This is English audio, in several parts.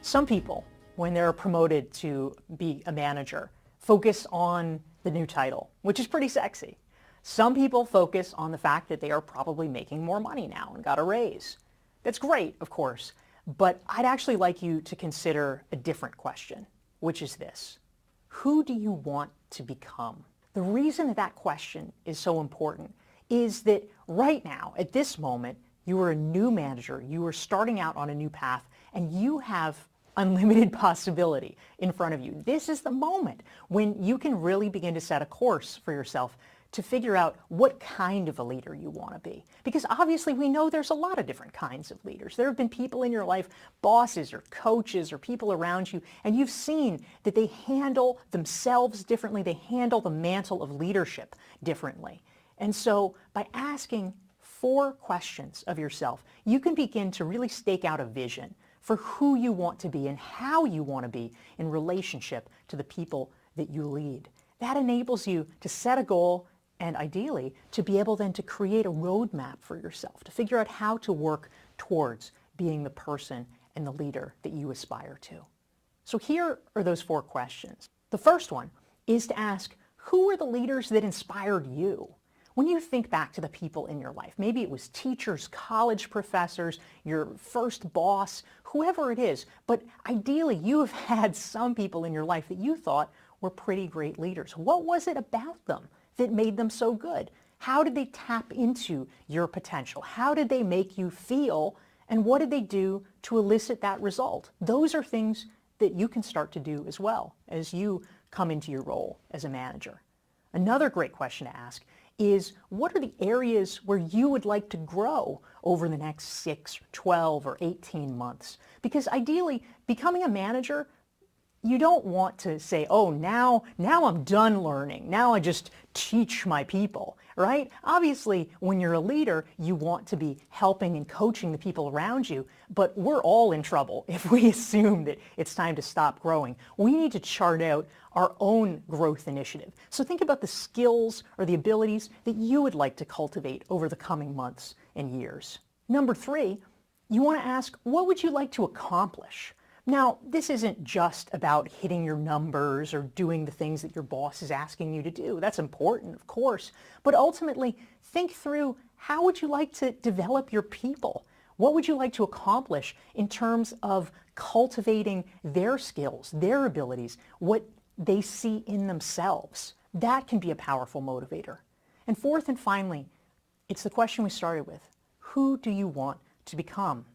Some people, when they're promoted to be a manager, focus on the new title, which is pretty sexy. Some people focus on the fact that they are probably making more money now and got a raise. That's great, of course, but I'd actually like you to consider a different question, which is this: who do you want to become? The reason that that question is so important is that right now, at this moment, you are a new manager, you are starting out on a new path, and you have unlimited possibility in front of you. This is the moment when you can really begin to set a course for yourself to figure out what kind of a leader you want to be. Because obviously we know there's a lot of different kinds of leaders. There have been people in your life, bosses or coaches or people around you, and you've seen that they handle themselves differently. They handle the mantle of leadership differently. And so by asking 4 questions of yourself, you can begin to really stake out a vision for who you want to be and how you want to be in relationship to the people that you lead. That enables you to set a goal and ideally to be able then to create a roadmap for yourself, to figure out how to work towards being the person and the leader that you aspire to. So here are those 4 questions. The first one is to ask, who are the leaders that inspired you? When you think back to the people in your life, maybe it was teachers, college professors, your first boss, whoever it is, but ideally you have had some people in your life that you thought were pretty great leaders. What was it about them that made them so good? How did they tap into your potential? How did they make you feel? And what did they do to elicit that result? Those are things that you can start to do as well as you come into your role as a manager. Another great question to ask is, what are the areas where you would like to grow over the next 6, 12, or 18 months? Because ideally, becoming a manager, you don't want to say, oh, now I'm done learning. Now I just teach my people, right? Obviously, when you're a leader, you want to be helping and coaching the people around you, but we're all in trouble if we assume that it's time to stop growing. We need to chart out our own growth initiative. So think about the skills or the abilities that you would like to cultivate over the coming months and years. Number 3, you want to ask, what would you like to accomplish? Now, this isn't just about hitting your numbers or doing the things that your boss is asking you to do. That's important, of course. But ultimately, think through, how would you like to develop your people? What would you like to accomplish in terms of cultivating their skills, their abilities, what they see in themselves? That can be a powerful motivator. And 4th and finally, it's the question we started with. Who do you want to become?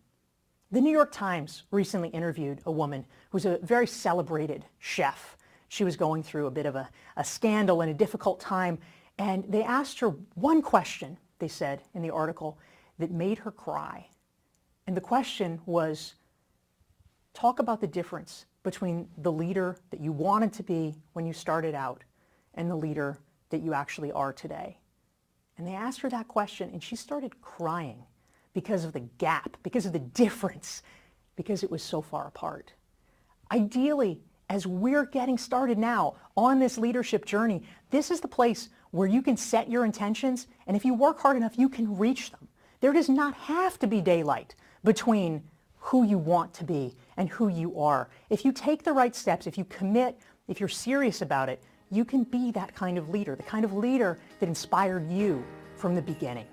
The New York Times recently interviewed a woman who's a very celebrated chef. She was going through a bit of a scandal and a difficult time, and they asked her one question, they said in the article, that made her cry. And the question was, talk about the difference between the leader that you wanted to be when you started out and the leader that you actually are today. And they asked her that question, and she started crying because of the gap, because of the difference, because it was so far apart. Ideally, as we're getting started now on this leadership journey, this is the place where you can set your intentions, and if you work hard enough, you can reach them. There does not have to be daylight between who you want to be and who you are. If you take the right steps, if you commit, if you're serious about it, you can be that kind of leader, the kind of leader that inspired you from the beginning.